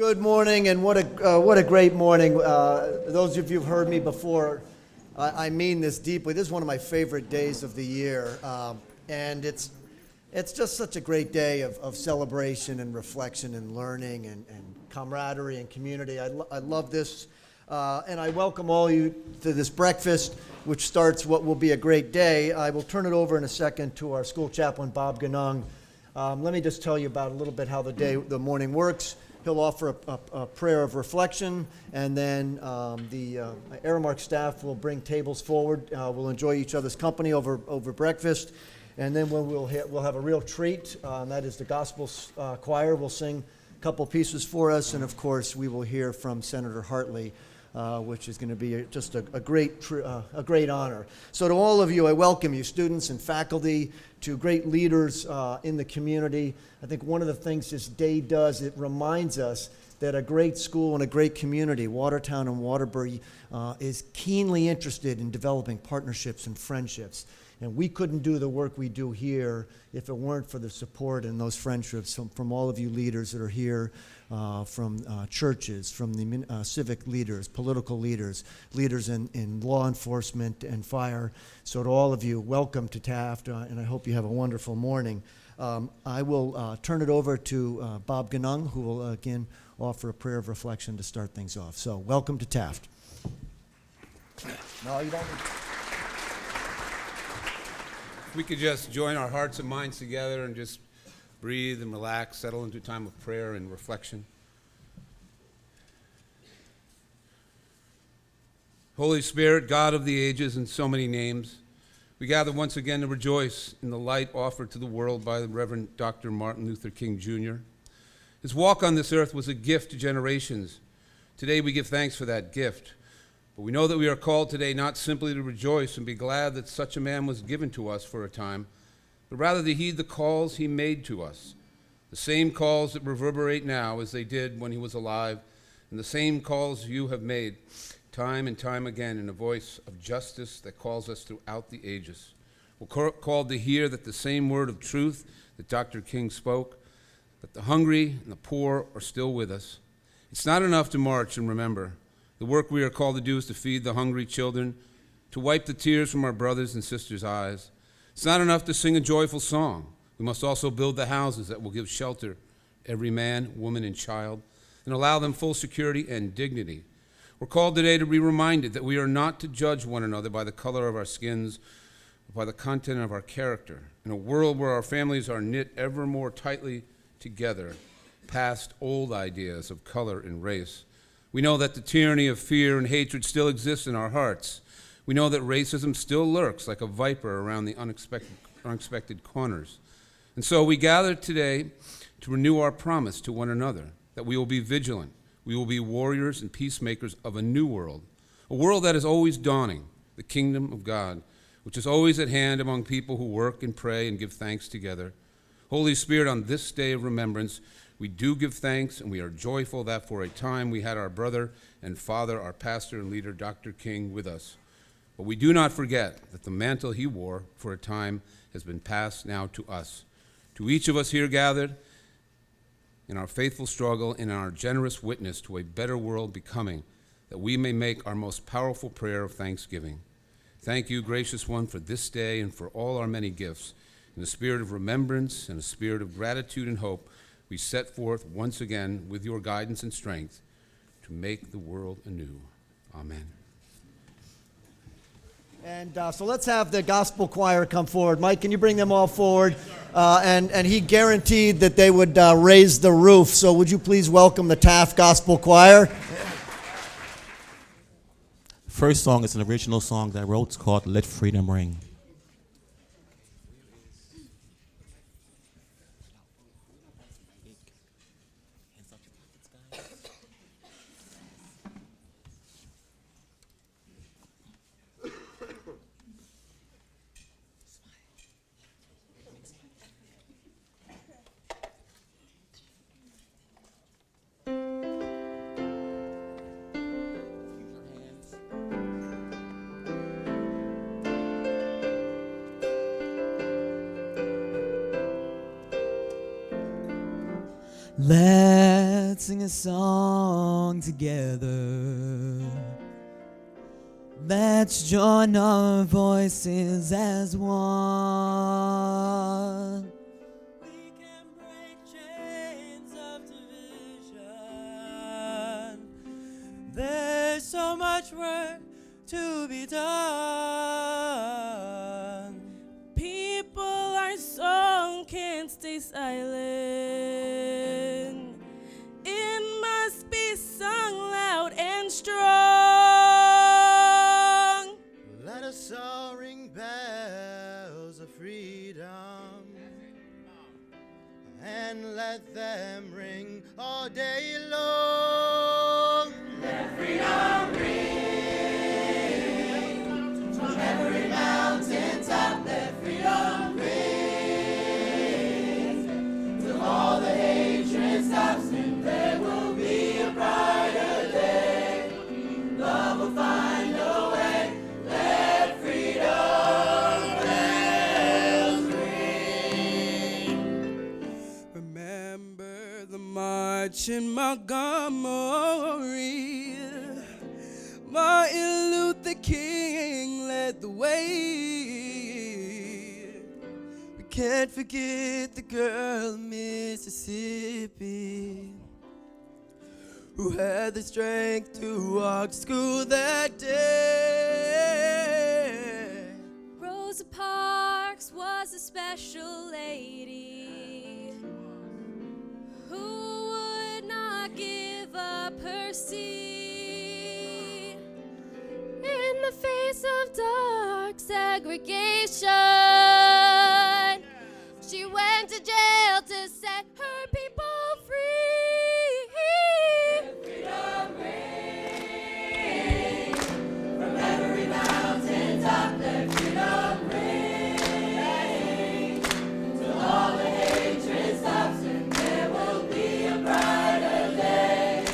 Good morning, and what a great morning. Those of you who've heard me before, I mean this deeply. This is one of my favorite days of the year, and it's just such a great day of celebration and reflection and learning and camaraderie and community. I love this, and I welcome all you to this breakfast, which starts what will be a great day. I will turn it over in a second to our school chaplain, Bob Ganung. Let me just tell you about a little bit how the morning works. He'll offer a prayer of reflection, and then the Aramark staff will bring tables forward. We'll enjoy each other's company over breakfast, and then we'll have a real treat, and that is the gospel choir will sing a couple pieces for us, and of course we will hear from Senator Hartley, which is going to be just a great honor. So to all of you, I welcome you, students and faculty, to great leaders in the community. I think one of the things this day does, it reminds us that a great school and a great community, Watertown and Waterbury, is keenly interested in developing partnerships and friendships. And we couldn't do the work we do here if it weren't for the support and those friendships from all of you leaders that are here, from churches, from the civic leaders, political leaders, leaders in law enforcement and fire. So to all of you, welcome to Taft, and I hope you have a wonderful morning. I will turn it over to Bob Ganung, who will again offer a prayer of reflection to start things off. So welcome to Taft. No, you don't. We could just join our hearts and minds together and just breathe and relax, settle into a time of prayer and reflection. Holy Spirit, God of the ages and so many names, we gather once again to rejoice in the light offered to the world by the Reverend Dr. Martin Luther King Jr. His walk on this earth was a gift to generations. Today we give thanks for that gift. But we know that we are called today not simply to rejoice and be glad that such a man was given to us for a time, but rather to heed the calls he made to us, the same calls that reverberate now as they did when he was alive, and the same calls you have made time and time again in a voice of justice that calls us throughout the ages. We're called to hear that the same word of truth that Dr. King spoke, that the hungry and the poor are still with us. It's not enough to march and remember. The work we are called to do is to feed the hungry children, to wipe the tears from our brothers and sisters' eyes. It's not enough to sing a joyful song. We must also build the houses that will give shelter to every man, woman, and child, and allow them full security and dignity. We're called today to be reminded that we are not to judge one another by the color of our skins, but by the content of our character. In a world where our families are knit ever more tightly together, past old ideas of color and race, we know that the tyranny of fear and hatred still exists in our hearts. We know that racism still lurks like a viper around the unexpected corners. And so we gather today to renew our promise to one another, that we will be vigilant, we will be warriors and peacemakers of a new world, a world that is always dawning, the kingdom of God, which is always at hand among people who work and pray and give thanks together. Holy Spirit, on this day of remembrance, we do give thanks, and we are joyful that for a time we had our brother and father, our pastor and leader, Dr. King, with us. But we do not forget that the mantle he wore for a time has been passed now to us. To each of us here gathered, in our faithful struggle and in our generous witness to a better world becoming, that we may make our most powerful prayer of thanksgiving. Thank you, gracious one, for this day and for all our many gifts. In a spirit of remembrance and a spirit of gratitude and hope, we set forth once again with your guidance and strength to make the world anew. Amen. And so let's have the gospel choir come forward. Mike, can you bring them all forward? And he guaranteed that they would raise the roof. So would you please welcome the Taft Gospel Choir? First song is an original song that I wrote. It's called Let Freedom Ring. Let Let's sing a song together. Let's join our voices as one. We can break chains of division. There's so much work to be done. People, our song can't stay silent. It must be sung loud and strong. Let us all ring bells of freedom, and let them ring all day long. Let freedom ring from every mountain top. Let freedom ring till all the hatred stops, and there will be a brighter day. Love will find a way. Let freedom bells ring. Remember the march in Montgomery. Martin Luther King led the way. We can't forget the girl in Mississippi who had the strength to walk to school that day. Rosa Parks was a special lady who would not give up her seat. In the face of dark segregation, she went to jail to set her people free. Freedom ring from every mountain top. Let freedom ring till all the hatred stops, and there will be a brighter day.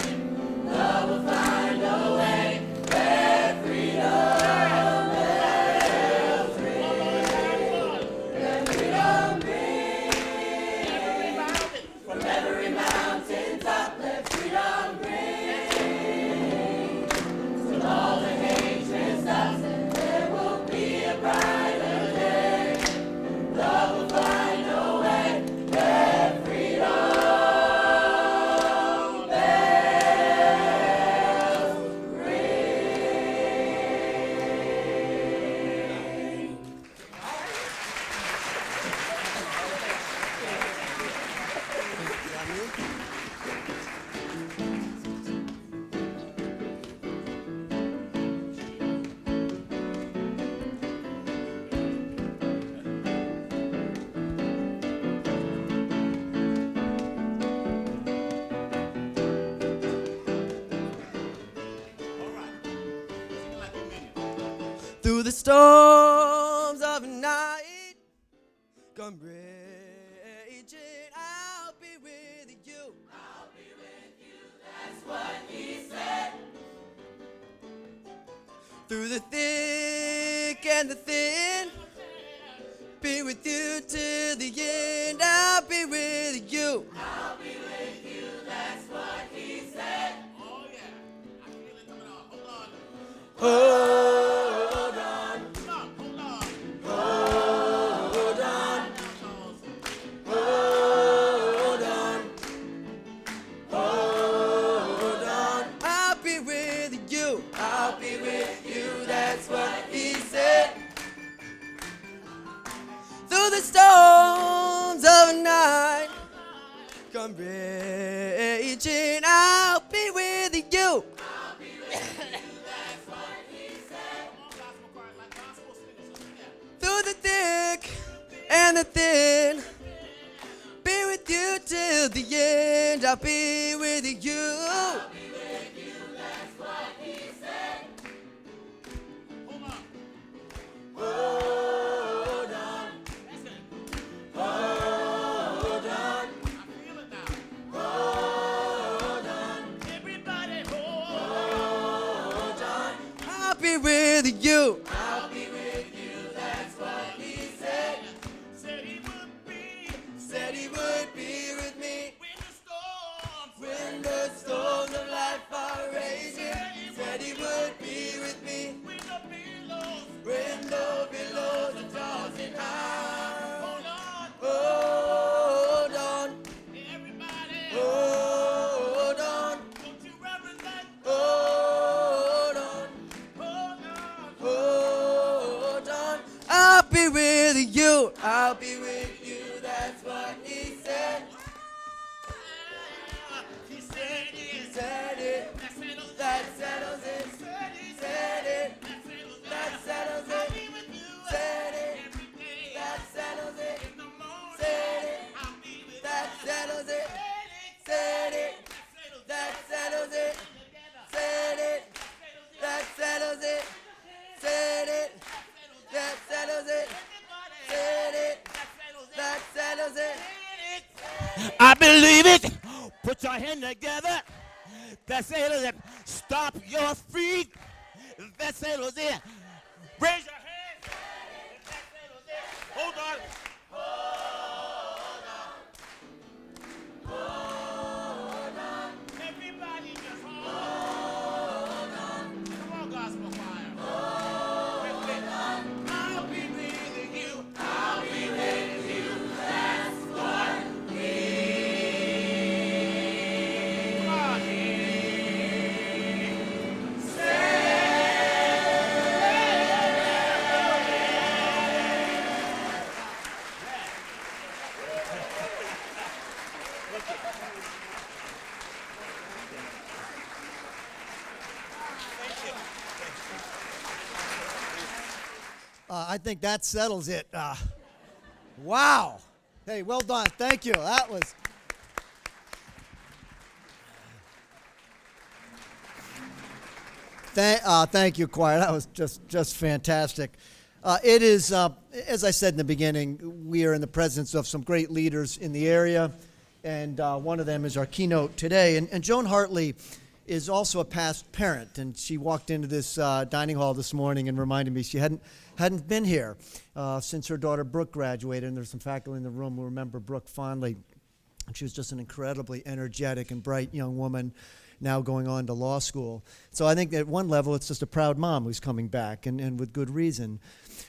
Love will find a way. Let freedom bells ring. Let freedom ring from every mountain top. Let freedom ring till all the hatred stops, and there will be a brighter day. Love will find a way. Let freedom bells ring. Through the storms of a night, come raging, I'll be with you. I'll be with you, that's what he said. Through the thick and the thin, be with you till the end. I'll be with you. I'll be with you, that's what he said. Oh yeah, I feel it coming on. Hold on. Hold on. Hold on. Hold on. Hold on. Hold on. I'll be with you. I'll be with you. That's what he said. Through the storms of a night, come raging, I'll be with you. Through the thick and the thin, be with you till the end. I'll be with you. I'll be with you, that's what he said. Hold on. Hold on. Hold on. I feel it now. Hold on. Everybody hold on. I'll be with you. I'll be with you, that's what he said. Said he would be. Said he would be with me. When the be with you. I'll be with you. That's what he said. He said it. Said it. That settles it. Said it. That settles it. Said it. That settles it. Said it. That settles it. Said it. That settles it. Said it. That settles it. Said it. That settles it. Said it. That settles it. I believe it. Put your hand together. That settles it. Stomp your feet. That settles it. Raise your hands. That settles it. Hold on. Everybody just hold on. Come on, gospel choir. I'll be with you. I'll be with you. That's what we. Come on. I think that settles it. Wow. Hey, well done. Thank you. That was. Thank you, choir. That was just fantastic. It is, as I said in the beginning, we are in the presence of some great leaders in the area, and one of them is our keynote today. And Joan Hartley is also a past parent, and she walked into this dining hall this morning and reminded me she hadn't been here since her daughter Brooke graduated, and there's some faculty in the room who remember Brooke fondly. And she was just an incredibly energetic and bright young woman, now going on to law school. So I think at one level it's just a proud mom who's coming back, and with good reason.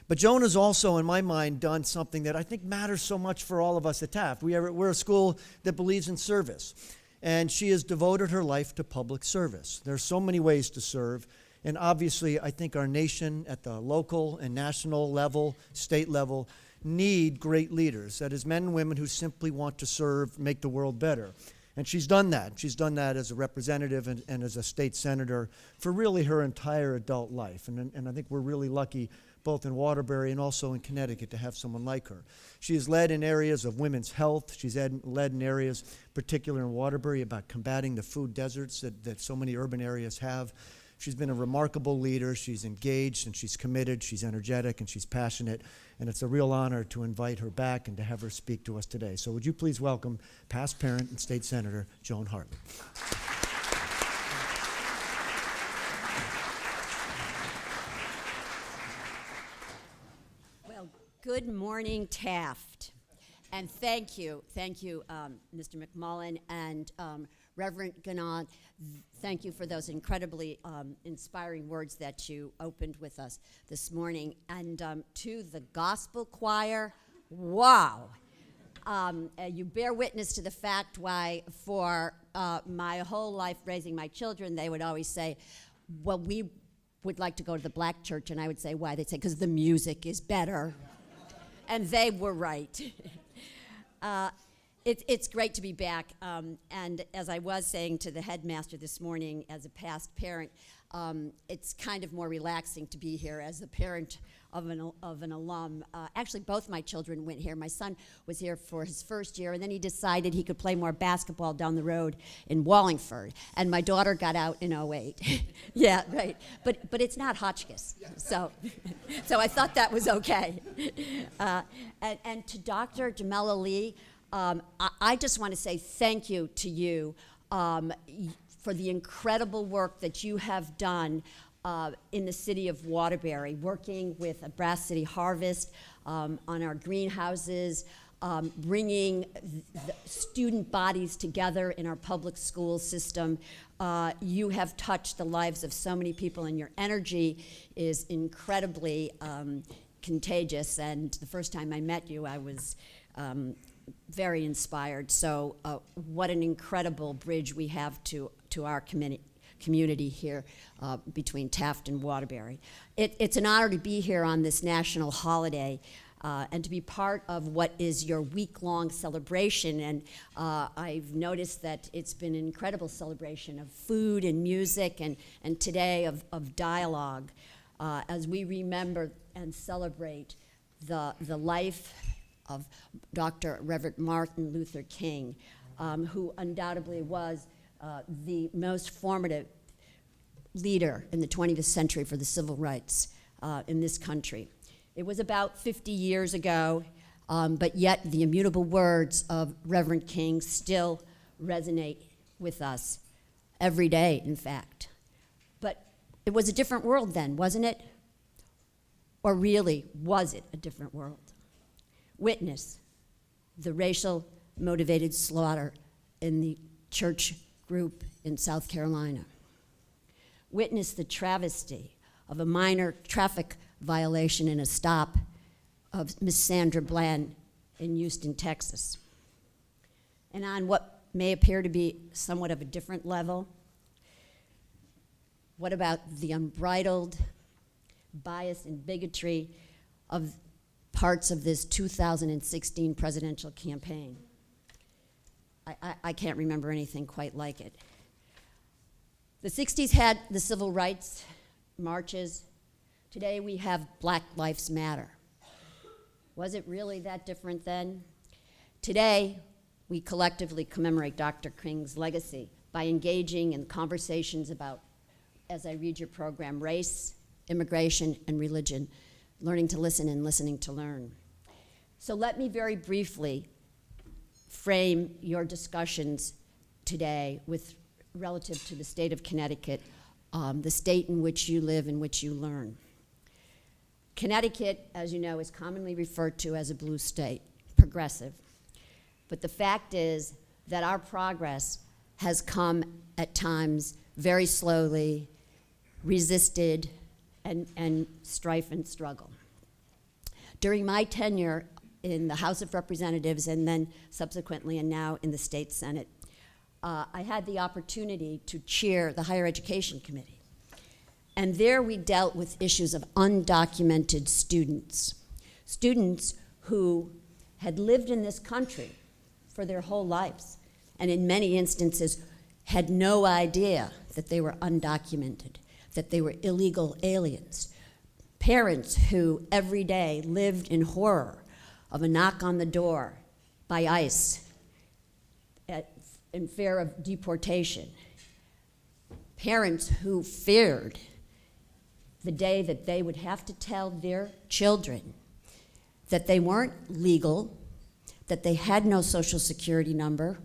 But Joan has also, in my mind, done something that I think matters so much for all of us at Taft. We're a school that believes in service, and she has devoted her life to public service. There are so many ways to serve, and obviously I think our nation at the local and national level, state level, need great leaders. That is, men and women who simply want to serve, make the world better. And she's done that. She's done that as a representative and as a state senator for really her entire adult life. And I think we're really lucky both in Waterbury and also in Connecticut to have someone like her. She has led in areas of women's health. She's led in areas, particularly in Waterbury, about combating the food deserts that so many urban areas have. She's been a remarkable leader. She's engaged and she's committed. She's energetic and she's passionate. And it's a real honor to invite her back and to have her speak to us today. So would you please welcome past parent and state senator Joan Hartley. Well, good morning, Taft. And thank you, Mr. McMullen and Reverend Gannon. Thank you for those incredibly inspiring words that you opened with us this morning. And to the gospel choir, wow. You bear witness to the fact why for my whole life raising my children, they would always say, well, we would like to go to the black church. And I would say, why? They'd say, because the music is better. And they were right. It's great to be back, and as I was saying to the headmaster this morning, as a past parent, it's kind of more relaxing to be here as a parent of an alum. Actually, both my children went here. My son was here for his first year, and then he decided he could play more basketball down the road in Wallingford, and my daughter got out in '08. Yeah, right. But it's not Hotchkiss, so I thought that was okay. And to Dr. Jamela Lee, I just want to say thank you to you for the incredible work that you have done in the city of Waterbury, working with a Brass City Harvest on our greenhouses, bringing the student bodies together in our public school system. You have touched the lives of so many people, and your energy is incredibly contagious. And the first time I met you, I was very inspired. So what an incredible bridge we have to our community here between Taft and Waterbury. It's an honor to be here on this national holiday and to be part of what is your week-long celebration. And I've noticed that it's been an incredible celebration of food and music and today of dialogue as we remember and celebrate the life of Dr. Reverend Martin Luther King, who undoubtedly was the most formative leader in the 20th century for the civil rights in this country. It was about 50 years ago, but yet the immutable words of Reverend King still resonate with us every day, in fact. But it was a different world then, wasn't it? Or really, was it a different world? Witness the racial motivated slaughter in the church group in South Carolina. Witness the travesty of a minor traffic violation and a stop of Miss Sandra Bland in Houston, Texas. And on what may appear to be somewhat of a different level, what about the unbridled bias and bigotry of parts of this 2016 presidential campaign? I can't remember anything quite like it. The 60s had the civil rights marches. Today we have Black Lives Matter. Was it really that different then? Today, we collectively commemorate Dr. King's legacy by engaging in conversations about, as I read your program, race, immigration, and religion, learning to listen and listening to learn. So let me very briefly frame your discussions today with relative to the state of Connecticut, the state in which you live, in which you learn. Connecticut, as you know, is commonly referred to as a blue state, progressive. But the fact is that our progress has come at times very slowly, resisted, and strife and struggle. During my tenure in the House of Representatives and then subsequently and now in the State Senate, I had the opportunity to chair the Higher Education Committee. And there we dealt with issues of undocumented students, students who had lived in this country for their whole lives, and in many instances had no idea that they were undocumented, that they were illegal aliens. Parents who every day lived in horror of a knock on the door by ICE in fear of deportation. Parents who feared the day that they would have to tell their children that they weren't legal, that they had no social security number,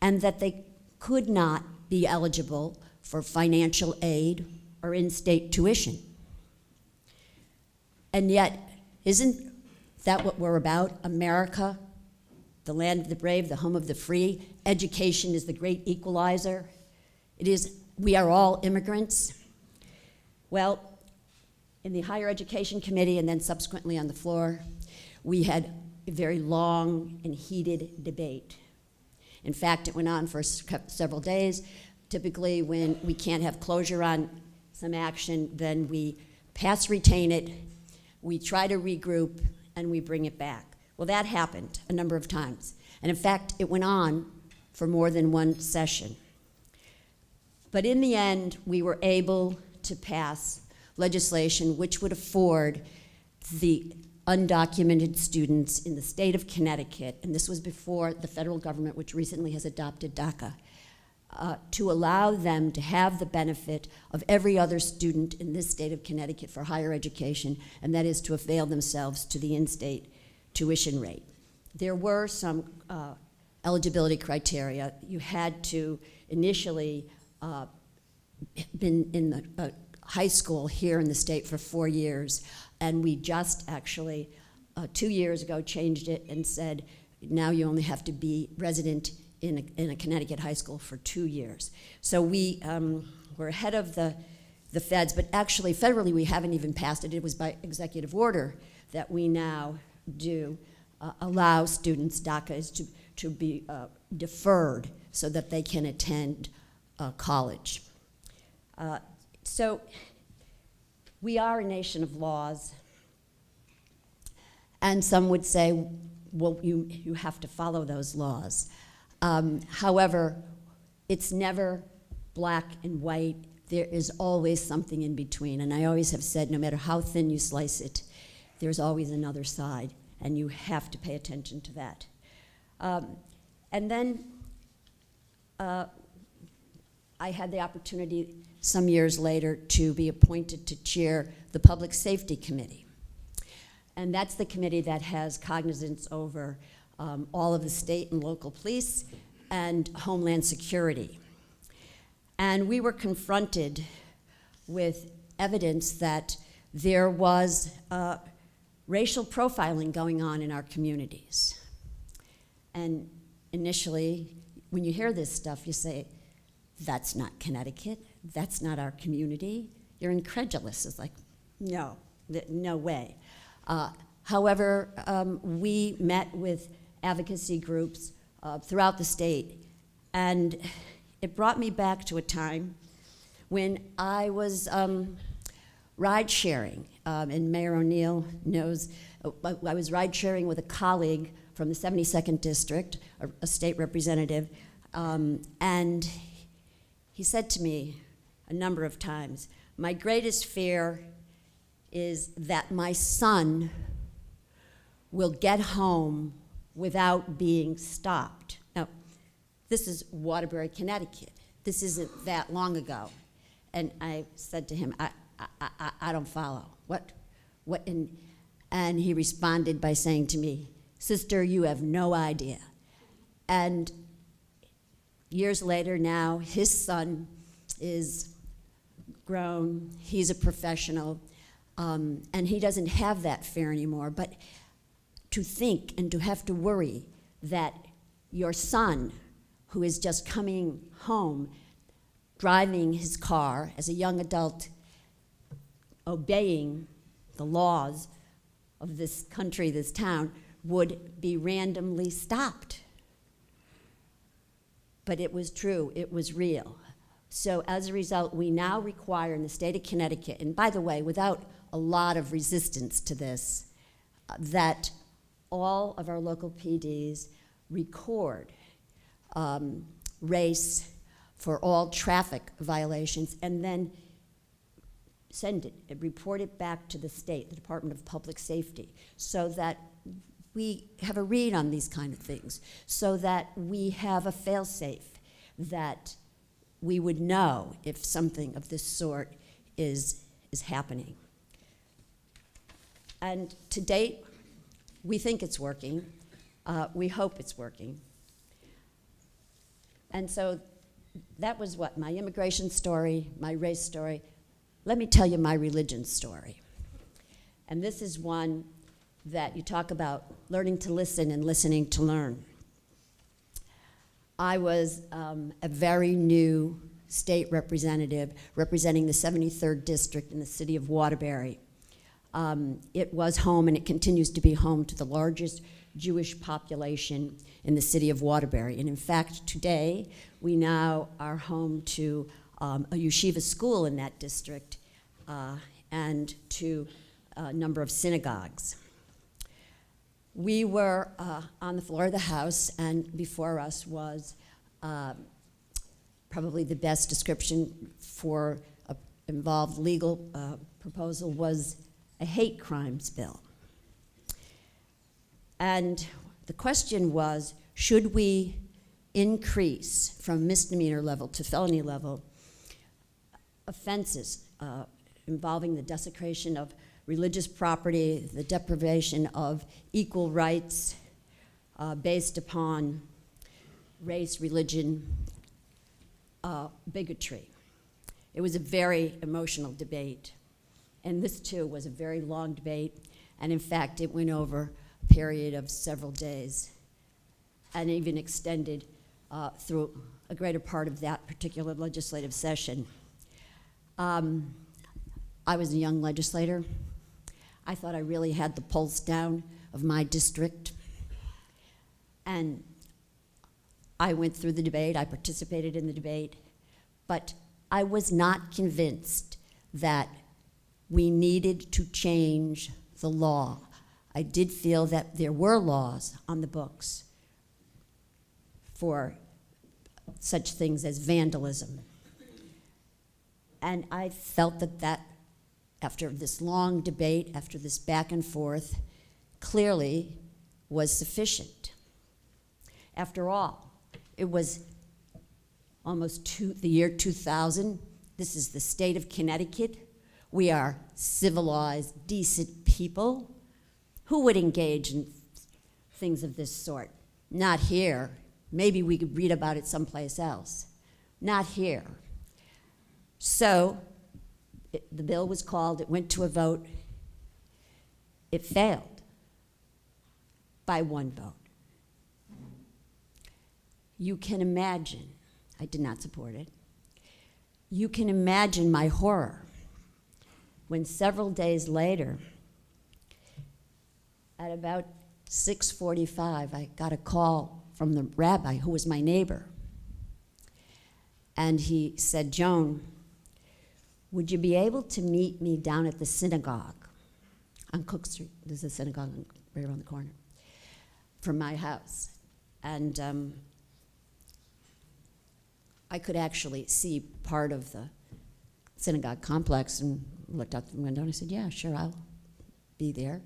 and that they could not be eligible for financial aid or in-state tuition. And yet, isn't that what we're about? America, the land of the brave, the home of the free. Education is the great equalizer. It is, we are all immigrants. Well, in the Higher Education Committee and then subsequently on the floor, we had a very long and heated debate. In fact, it went on for several days. Typically, when we can't have closure on some action, then we pass retain it, we try to regroup, and we bring it back. Well, that happened a number of times. And in fact, it went on for more than one session. But in the end, we were able to pass legislation which would afford the undocumented students in the state of Connecticut, and this was before the federal government, which recently has adopted DACA, to allow them to have the benefit of every other student in this state of Connecticut for higher education, and that is to avail themselves to the in-state tuition rate. There were some eligibility criteria. You had to initially been in the high school here in the state for 4 years, and we just actually 2 years ago changed it and said now you only have to be resident in a Connecticut high school for 2 years. So we were ahead of the feds, but actually federally we haven't even passed it. It was by executive order that we now do allow students, DACA, to be deferred so that they can attend college. So we are a nation of laws, and some would say, well, you have to follow those laws. However, it's never black and white. There is always something in between, and I always have said, no matter how thin you slice it, there's always another side, and you have to pay attention to that. And then I had the opportunity some years later to be appointed to chair the Public Safety Committee. And that's the committee that has cognizance over all of the state and local police and Homeland Security. And we were confronted with evidence that there was racial profiling going on in our communities. And initially, when you hear this stuff, you say, that's not Connecticut, that's not our community. You're incredulous. It's like, no, no way. However, we met with advocacy groups throughout the state, and it brought me back to a time when I was ride sharing, and Mayor O'Neill knows, I was ride sharing with a colleague from the 72nd District, a state representative, and he said to me a number of times, my greatest fear is that my son will get home without being stopped. Now, this is Waterbury, Connecticut. This isn't that long ago. And I said to him, I don't follow. What? And he responded by saying to me, sister, you have no idea. And years later now, his son is grown, he's a professional, and he doesn't have that fear anymore. But to think and to have to worry that your son, who is just coming home, driving his car as a young adult, obeying the laws of this country, this town, would be randomly stopped. But it was true, it was real. So as a result, we now require in the state of Connecticut, and by the way, without a lot of resistance to this, that all of our local PDs record race for all traffic violations and then send it and report it back to the state, the Department of Public Safety, so that we have a read on these kind of things, so that we have a fail-safe, that we would know if something of this sort is happening. And to date, we think it's working. We hope it's working. And so that was what, my immigration story, my race story. Let me tell you my religion story. And this is one that you talk about learning to listen and listening to learn. I was a very new state representative representing the 73rd District in the city of Waterbury. It was home, and it continues to be home, to the largest Jewish population in the city of Waterbury. And in fact, today, we now are home to a yeshiva school in that district and to a number of synagogues. We were on the floor of the House, and before us was probably the best description for an involved legal proposal was a hate crimes bill. And the question was, should we increase from misdemeanor level to felony level offenses involving the desecration of religious property, the deprivation of equal rights based upon race, religion, bigotry. It was a very emotional debate. And this, too, was a very long debate. And in fact, it went over a period of several days and even extended through a greater part of that particular legislative session. I was a young legislator. I thought I really had the pulse down of my district. And I went through the debate, I participated in the debate, but I was not convinced that we needed to change the law. I did feel that there were laws on the books for such things as vandalism. And I felt that after this long debate, after this back and forth, clearly was sufficient. After all, it was almost the year 2000. This is the state of Connecticut. We are civilized, decent people. Who would engage in things of this sort? Not here. Maybe we could read about it someplace else. Not here. So the bill was called, it went to a vote. It failed by one vote. You can imagine, I did not support it. You can imagine my horror when several days later, at about 6:45, I got a call from the rabbi who was my neighbor. And he said, "Joan, would you be able to meet me down at the synagogue on Cook Street?" There's a synagogue right around the corner from my house. And I could actually see part of the synagogue complex and looked out the window and I said, "Yeah, sure, I'll be there."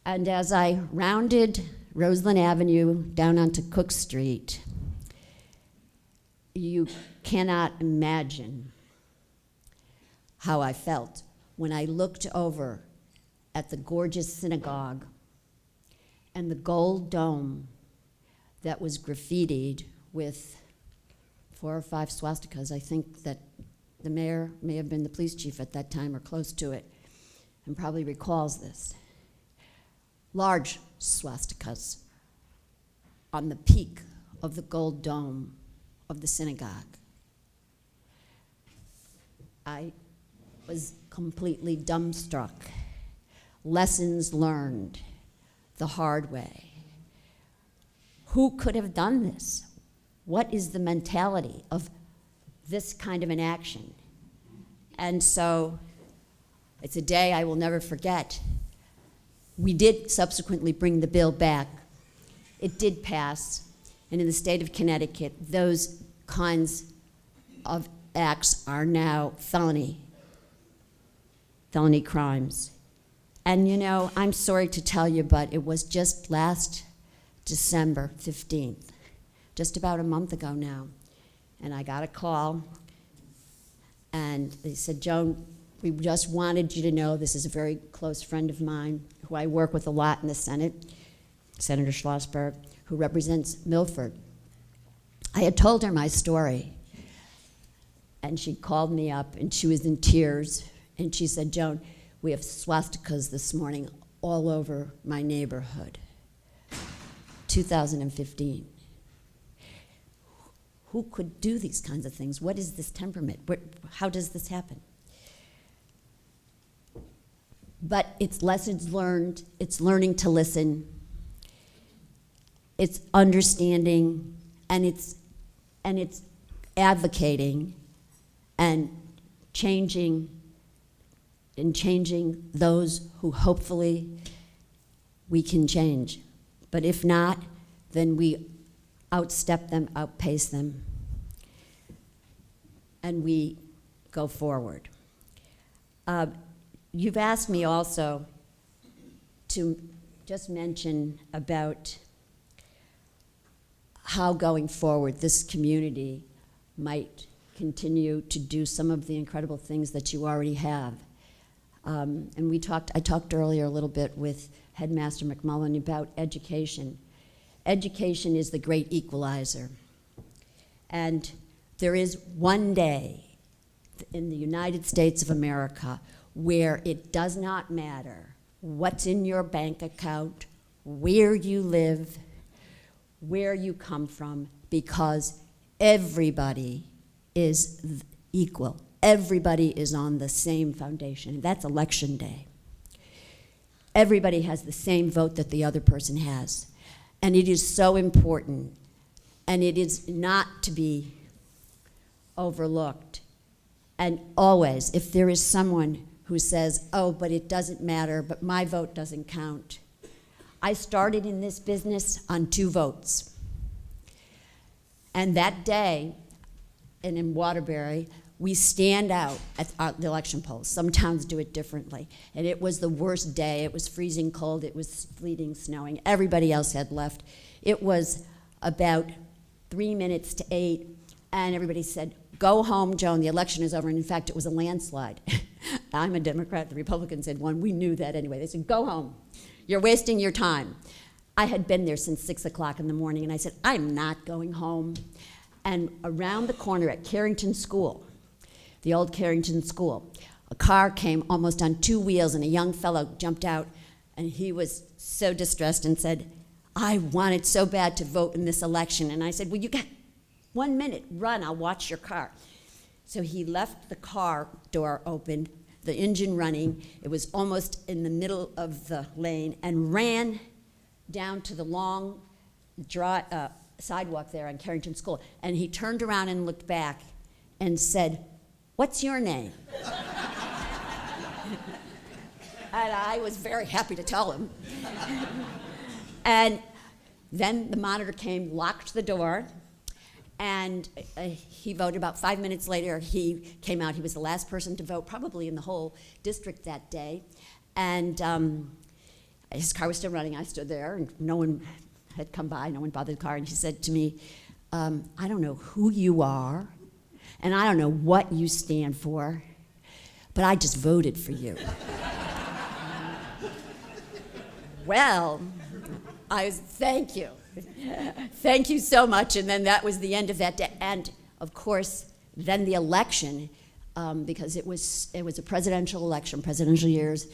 And as I rounded Roseland Avenue down onto Cook Street, you cannot imagine how I felt when I looked over at the gorgeous synagogue and the gold dome that was graffitied with 4 or 5 swastikas. I think that the mayor may have been the police chief at that time or close to it and probably recalls this. Large swastikas on the peak of the gold dome of the synagogue. I was completely dumbstruck. Lessons learned the hard way. Who could have done this? What is the mentality of this kind of an action? And so it's a day I will never forget. We did subsequently bring the bill back. It did pass, and in the state of Connecticut, those kinds of acts are now felony crimes. And you know, I'm sorry to tell you, but it was just last December 15th, just about a month ago now, and I got a call, and they said, "Joan, we just wanted you to know this is a very close friend of mine who I work with a lot in the Senate, Senator Schlossberg, who represents Milford." I had told her my story, and she called me up, and she was in tears, and she said, "Joan, we have swastikas this morning all over my neighborhood." 2015. Who could do these kinds of things? What is this temperament? How does this happen? But it's lessons learned, it's learning to listen, it's understanding, and it's advocating and changing those who hopefully we can change. But if not, then we outstep them, outpace them, and we go forward. You've asked me also to just mention about how going forward this community might continue to do some of the incredible things that you already have. And I talked earlier a little bit with Headmaster McMullen about education. Education is the great equalizer. And there is one day in the United States of America where it does not matter what's in your bank account, where you live, where you come from, because everybody is equal. Everybody is on the same foundation. That's election day. Everybody has the same vote that the other person has. And it is so important. And it is not to be overlooked. And always, if there is someone who says, oh, but it doesn't matter, but my vote doesn't count. I started in this business on 2 votes. And that day, and in Waterbury, we stand out at the election polls. Some towns do it differently. And it was the worst day. It was freezing cold. It was sleeting, snowing. Everybody else had left. It was about 3 minutes to 8, and everybody said, go home, Joan, the election is over. And in fact, it was a landslide. I'm a Democrat, the Republicans had won. We knew that anyway. They said, go home. You're wasting your time. I had been there since 6 o'clock in the morning, and I said, I'm not going home. And around the corner at Carrington School, the old Carrington School, a car came almost on 2 wheels, and a young fellow jumped out, and he was so distressed and said, I wanted so bad to vote in this election. And I said, well, you got 1 minute, run, I'll watch your car. So he left the car door open, the engine running. It was almost in the middle of the lane, and ran down to the long sidewalk there on Carrington School. And he turned around and looked back and said, what's your name? And I was very happy to tell him. And then the monitor came, locked the door, and he voted. About 5 minutes later, he came out. He was the last person to vote, probably in the whole district that day. And his car was still running. I stood there, and no one had come by. No one bothered the car. And he said to me, I don't know who you are, and I don't know what you stand for, but I just voted for you. Well, thank you. Thank you so much. And then that was the end of that day. And of course, then the election, because it was a presidential election, presidential years,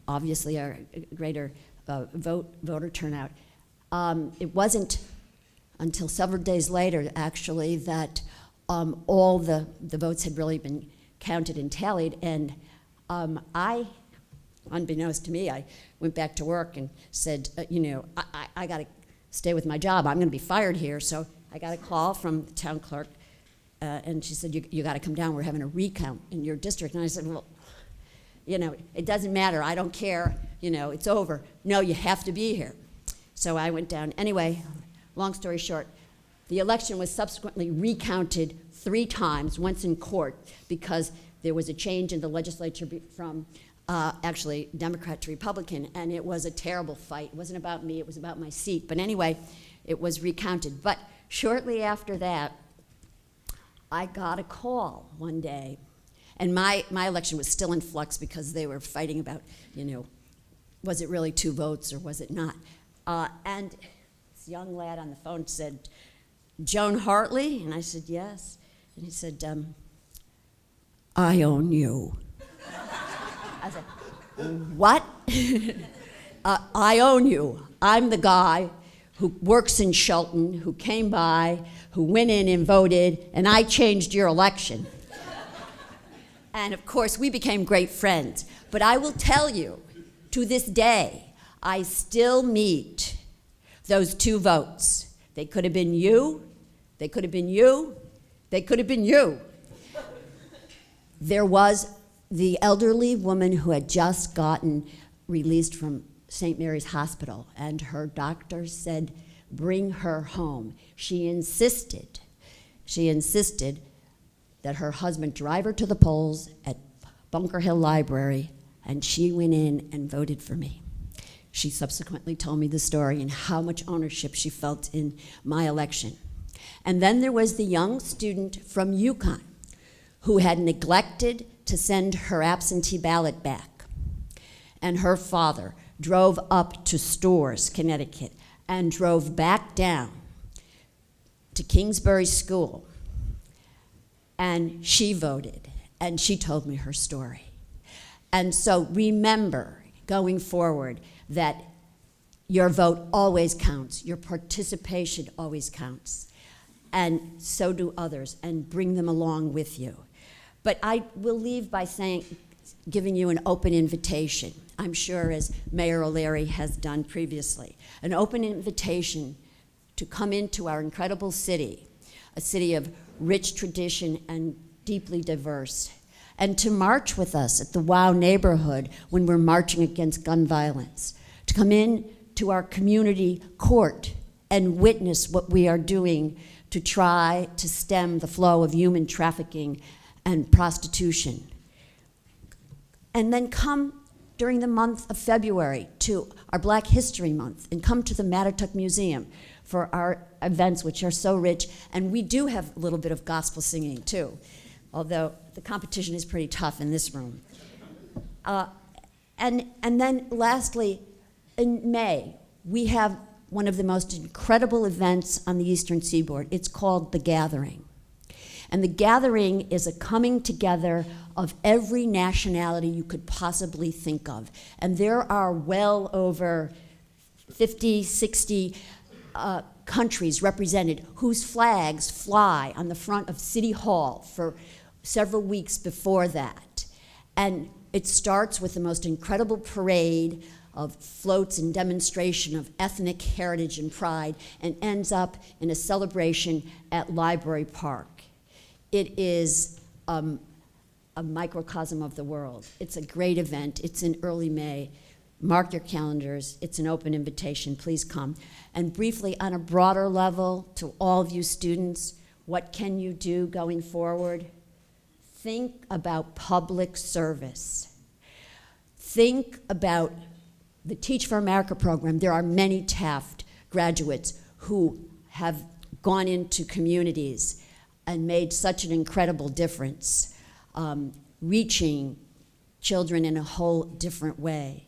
obviously a greater voter turnout. It wasn't until several days later, actually, that all the votes had really been counted and tallied. And unbeknownst to me, I went back to work and said, I got to stay with my job. I'm going to be fired here. So I got a call from the town clerk, and she said, you got to come down. We're having a recount in your district. And I said, well, it doesn't matter. I don't care. It's over. No, you have to be here. So I went down. Anyway, long story short, the election was subsequently recounted 3 times, once in court, because there was a change in the legislature from actually Democrat to Republican, and it was a terrible fight. It wasn't about me, it was about my seat. But anyway, it was recounted. But shortly after that, I got a call one day, and my election was still in flux because they were fighting about, was it really 2 votes or was it not? And this young lad on the phone said, Joan Hartley? And I said, yes. And he said, I own you. I said, what? I own you. I'm the guy who works in Shelton, who came by, who went in and voted, and I changed your election. And of course, we became great friends. But I will tell you, to this day, I still meet those 2 votes. They could have been you, they could have been you, they could have been you. There was the elderly woman who had just gotten released from St. Mary's Hospital, and her doctor said, bring her home. She insisted that her husband drive her to the polls at Bunker Hill Library, and she went in and voted for me. She subsequently told me the story and how much ownership she felt in my election. And then there was the young student from Yukon who had neglected to send her absentee ballot back. And her father drove up to Storrs, Connecticut, and drove back down to Kingsbury School. And she voted, and she told me her story. And so remember, going forward, that your vote always counts, your participation always counts, and so do others, and bring them along with you. But I will leave by giving you an open invitation, I'm sure as Mayor O'Leary has done previously, an open invitation to come into our incredible city, a city of rich tradition, and deeply diverse. And to march with us at the WOW neighborhood when we're marching against gun violence. To come in to our community court and witness what we are doing to try to stem the flow of human trafficking and prostitution. And then come during the month of February to our Black History Month, and come to the Mattatuck Museum for our events, which are so rich. And we do have a little bit of gospel singing too, although the competition is pretty tough in this room. And then lastly, in May, we have one of the most incredible events on the Eastern Seaboard. It's called The Gathering. And The Gathering is a coming together of every nationality you could possibly think of. And there are well over 50, 60 countries represented whose flags fly on the front of City Hall for several weeks before that. And it starts with the most incredible parade of floats and demonstration of ethnic heritage and pride, and ends up in a celebration at Library Park. It is a microcosm of the world. It's a great event. It's in early May. Mark your calendars. It's an open invitation. Please come. And briefly, on a broader level, to all of you students, what can you do going forward? Think about public service. Think about the Teach for America program. There are many Taft graduates who have gone into communities and made such an incredible difference, reaching children in a whole different way.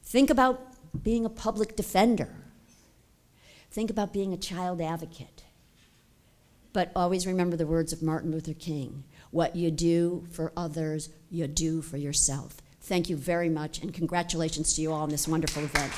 Think about being a public defender. Think about being a child advocate. But always remember the words of Martin Luther King: what you do for others, you do for yourself. Thank you very much, and congratulations to you all on this wonderful event.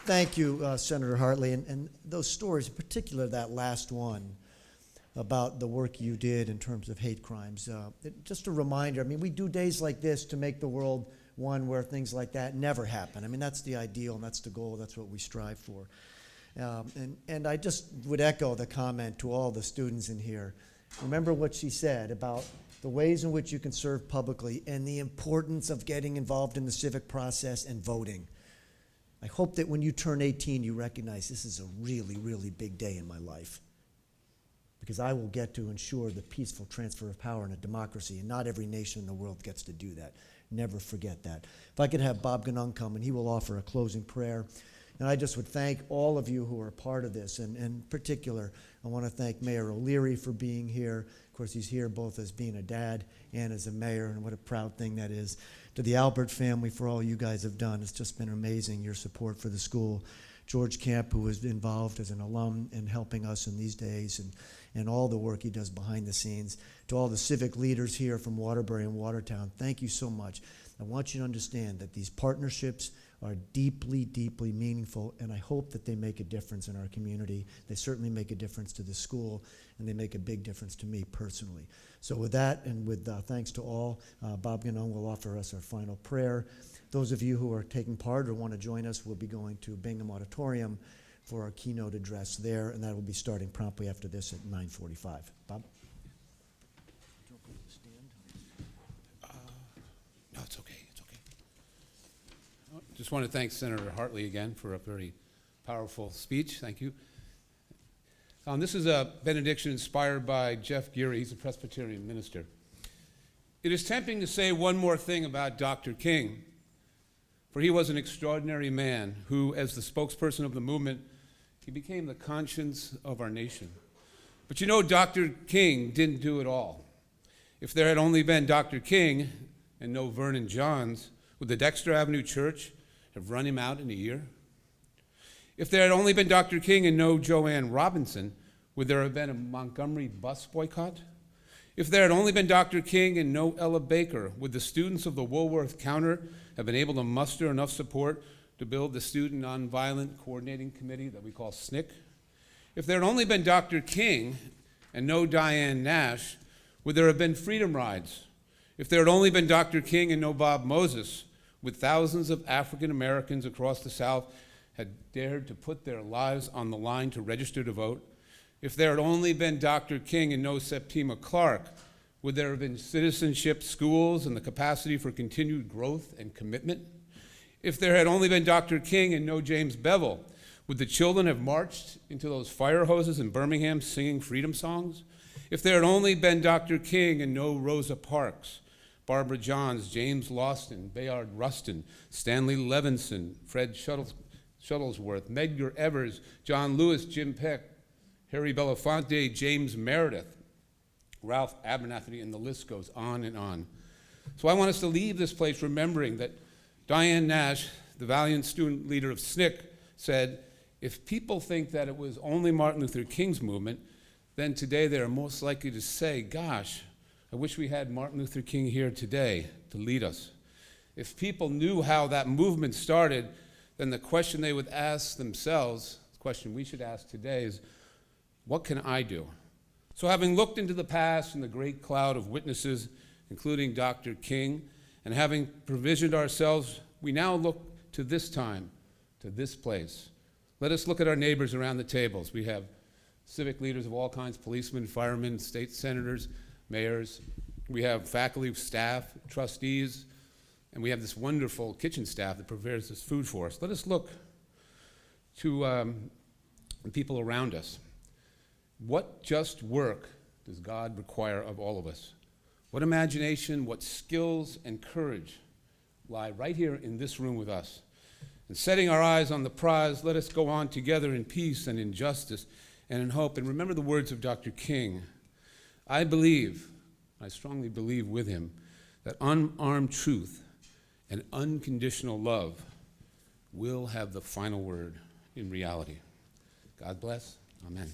Thank you, Senator Hartley. And those stories, in particular that last one about the work you did in terms of hate crimes, just a reminder, I mean, we do days like this to make the world one where things like that never happen. I mean, that's the ideal, and that's the goal, that's what we strive for. And I just would echo the comment to all the students in here. Remember what she said about the ways in which you can serve publicly and the importance of getting involved in the civic process and voting. I hope that when you turn 18, you recognize this is a really, really big day in my life, because I will get to ensure the peaceful transfer of power in a democracy, and not every nation in the world gets to do that. Never forget that. If I could have Bob Ganung come, and he will offer a closing prayer. And I just would thank all of you who are a part of this, and in particular, I want to thank Mayor O'Leary for being here. Of course, he's here both as being a dad and as a mayor, and what a proud thing that is. To the Albert family for all you guys have done. It's just been amazing, your support for the school. George Camp, who was involved as an alum in helping us in these days, and all the work he does behind the scenes. To all the civic leaders here from Waterbury and Watertown, thank you so much. I want you to understand that these partnerships are deeply, deeply meaningful, and I hope that they make a difference in our community. They certainly make a difference to the school, and they make a big difference to me personally. So with that, and with thanks to all, Bob Ganong will offer us our final prayer. Those of you who are taking part or want to join us will be going to Bingham Auditorium for our keynote address there, and that will be starting promptly after this at 9:45. Bob? No, it's okay. It's okay. Just want to thank Senator Hartley again for a very powerful speech. Thank you. This is a benediction inspired by Jeff Geary. He's a Presbyterian minister. It is tempting to say one more thing about Dr. King, for he was an extraordinary man who, as the spokesperson of the movement, he became the conscience of our nation. But you know, Dr. King didn't do it all. If there had only been Dr. King and no Vernon Johns, would the Dexter Avenue Church have run him out in a year? If there had only been Dr. King and no Joanne Robinson, would there have been a Montgomery bus boycott? If there had only been Dr. King and no Ella Baker, would the students of the Woolworth Counter have been able to muster enough support to build the Student Nonviolent Coordinating Committee that we call SNCC? If there had only been Dr. King and no Diane Nash, Would there have been freedom rides? If there had only been Dr. King and no Bob Moses, would thousands of African Americans across the South had dared to put their lives on the line to register to vote? If there had only been Dr. King and no Septima Clark, would there have been citizenship schools and the capacity for continued growth and commitment? If there had only been Dr. King and no James Bevel, would the children have marched into those fire hoses in Birmingham singing freedom songs? If there had only been Dr. King and no Rosa Parks, Barbara Johns, James Lawston, Bayard Rustin, Stanley Levinson, Fred Shuttlesworth, Medgar Evers, John Lewis, Jim Peck, Harry Belafonte, James Meredith, Ralph Abernathy, and the list goes on and on. So I want us to leave this place remembering that Diane Nash, the valiant student leader of SNCC, said, if people think that it was only Martin Luther King's movement, then today they are most likely to say, gosh, I wish we had Martin Luther King here today to lead us. If people knew how that movement started, then the question they would ask themselves, the question we should ask today is, what can I do? So having looked into the past and the great cloud of witnesses, including Dr. King, and having provisioned ourselves, we now look to this time, to this place. Let us look at our neighbors around the tables. We have civic leaders of all kinds, policemen, firemen, state senators, mayors. We have faculty, staff, trustees, and we have this wonderful kitchen staff that prepares this food for us. Let us look to the people around us. What just work does God require of all of us? What imagination, what skills and courage lie right here in this room with us? And setting our eyes on the prize, let us go on together in peace and in justice and in hope. And remember the words of Dr. King. I believe, I strongly believe with him, that unarmed truth and unconditional love will have the final word in reality. God bless. Amen.